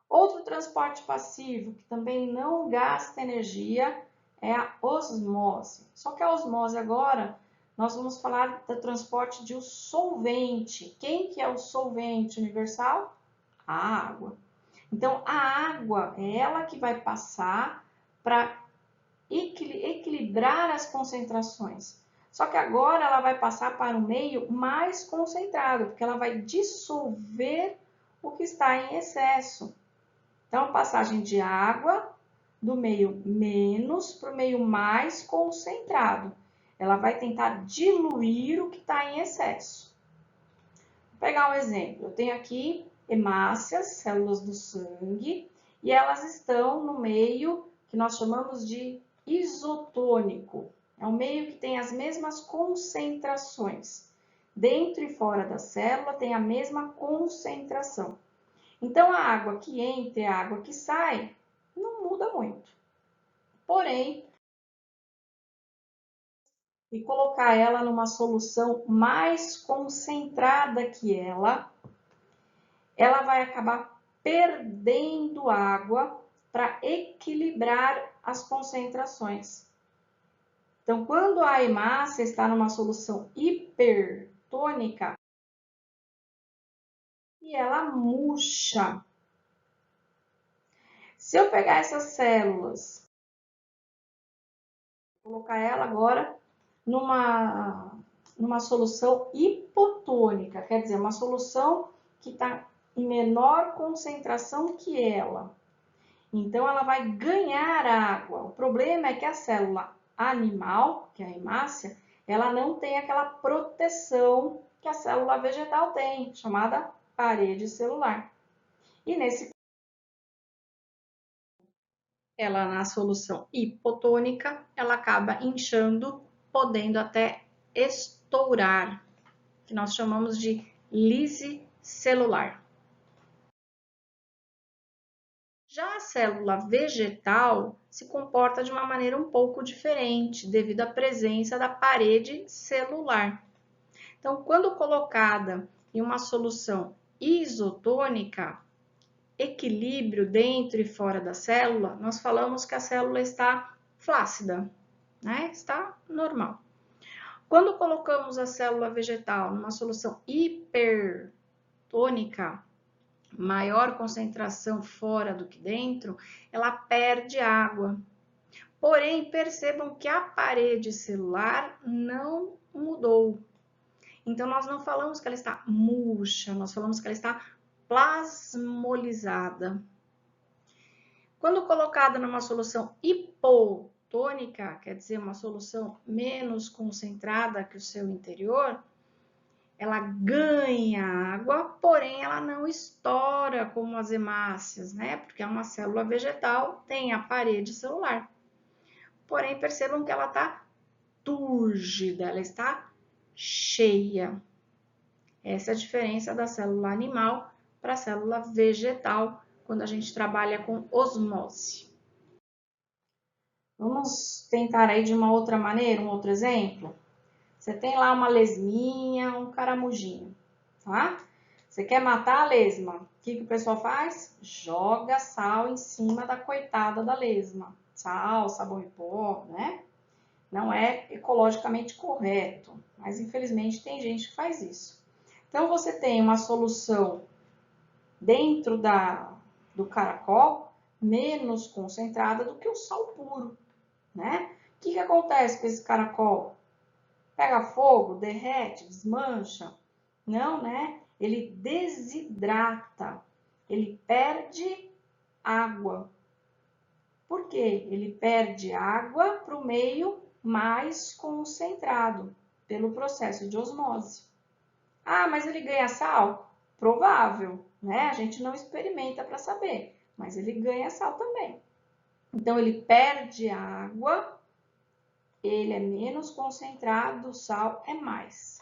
Outro transporte passivo que também não gasta energia é a osmose. Só que a osmose agora, nós vamos falar do transporte de um solvente. Quem que é o solvente universal? A água. Então, a água é ela que vai passar para equilibrar as concentrações. Só que agora ela vai passar para um meio mais concentrado, porque ela vai dissolver o que está em excesso. Então, passagem de água do meio menos para o meio mais concentrado. Ela vai tentar diluir o que está em excesso. Vou pegar um exemplo. Eu tenho aqui hemácias, células do sangue, e elas estão no meio que nós chamamos de isotônico. É um meio que tem as mesmas concentrações. Dentro e fora da célula tem a mesma concentração. Então, a água que entra e a água que sai não muda muito. Porém, e colocar ela numa solução mais concentrada que ela vai acabar perdendo água para equilibrar as concentrações. Então, quando a hemácia está numa solução hipertônica, e ela murcha. Se eu pegar essas células, colocar ela agora numa solução hipotônica, quer dizer, uma solução que está em menor concentração que ela. Então, ela vai ganhar água. O problema é que a célula animal, que é a hemácia, ela não tem aquela proteção que a célula vegetal tem, chamada parede celular. E nesse ela na solução hipotônica, ela acaba inchando, podendo até estourar, que nós chamamos de lise celular. Já a célula vegetal se comporta de uma maneira um pouco diferente, devido à presença da parede celular. Então, quando colocada em uma solução isotônica, equilíbrio dentro e fora da célula, nós falamos que a célula está flácida, né? Está normal. Quando colocamos a célula vegetal numa solução hipertônica, maior concentração fora do que dentro, ela perde água. Porém, percebam que a parede celular não mudou. Então, nós não falamos que ela está murcha, nós falamos que ela está plasmolizada. Quando colocada numa solução hipotônica, quer dizer, uma solução menos concentrada que o seu interior, ela ganha água, porém ela não estoura como as hemácias, né? Porque é uma célula vegetal, tem a parede celular. Porém, percebam que ela está túrgida, ela está cheia. Essa é a diferença da célula animal para a célula vegetal, quando a gente trabalha com osmose. Vamos tentar aí de uma outra maneira, um outro exemplo? Você tem lá uma lesminha, um caramujinho, tá? Você quer matar a lesma. O que o pessoal faz? Joga sal em cima da coitada da lesma. Sal, sabão em pó, né? Não é ecologicamente correto, mas infelizmente tem gente que faz isso. Então, você tem uma solução dentro do caracol menos concentrada do que o sal puro, né? O que acontece com esse caracol? Pega fogo, derrete, desmancha? Não, né? Ele desidrata, ele perde água. Por quê? Ele perde água para o meio mais concentrado, pelo processo de osmose. Ah, mas ele ganha sal? Provável, né? A gente não experimenta para saber, mas ele ganha sal também. Então, ele perde água, ele é menos concentrado, o sal é mais.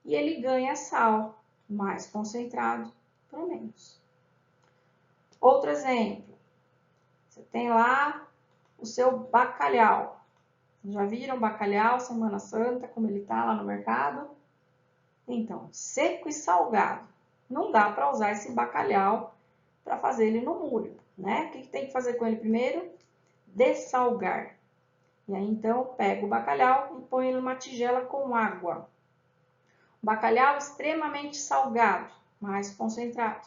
E ele ganha sal, mais concentrado para menos. Outro exemplo, você tem lá o seu bacalhau. Já viram bacalhau Semana Santa, como ele está lá no mercado? Então, seco e salgado. Não dá para usar esse bacalhau para fazer ele no molho, né? O que tem que fazer com ele primeiro? Dessalgar. E aí, então, pego o bacalhau e ponho ele numa tigela com água. Bacalhau extremamente salgado, mais concentrado.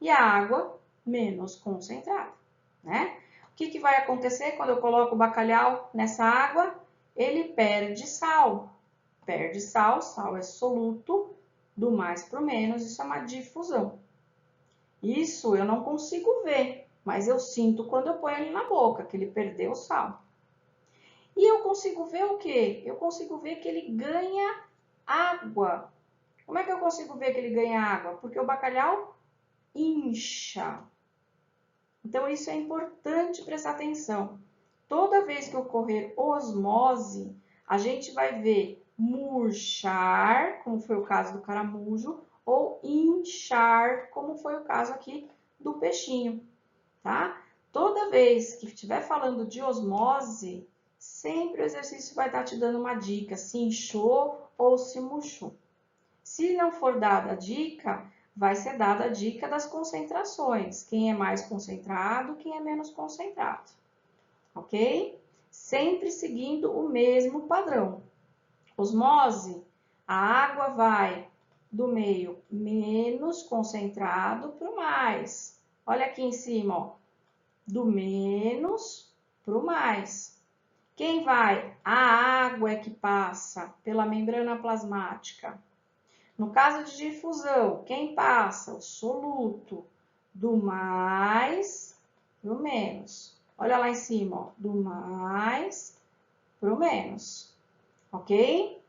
E a água menos concentrada, né? O que vai acontecer quando eu coloco o bacalhau nessa água? Ele perde sal. Perde sal, sal é soluto, do mais para o menos, isso é uma difusão. Isso eu não consigo ver, mas eu sinto quando eu ponho ele na boca, que ele perdeu sal. E eu consigo ver o quê? Eu consigo ver que ele ganha água. Como é que eu consigo ver que ele ganha água? Porque o bacalhau incha. Então, isso é importante prestar atenção. Toda vez que ocorrer osmose, a gente vai ver murchar, como foi o caso do caramujo, ou inchar, como foi o caso aqui do peixinho, tá? Toda vez que estiver falando de osmose, sempre o exercício vai estar te dando uma dica, se inchou ou se murchou. Se não for dada a dica, vai ser dada a dica das concentrações. Quem é mais concentrado, quem é menos concentrado. Ok? Sempre seguindo o mesmo padrão. Osmose, a água vai do meio menos concentrado para o mais. Olha aqui em cima, ó, do menos para o mais. Quem vai? A água é que passa pela membrana plasmática. No caso de difusão, quem passa? O soluto, do mais para o menos. Olha lá em cima, ó, do mais para o menos, ok?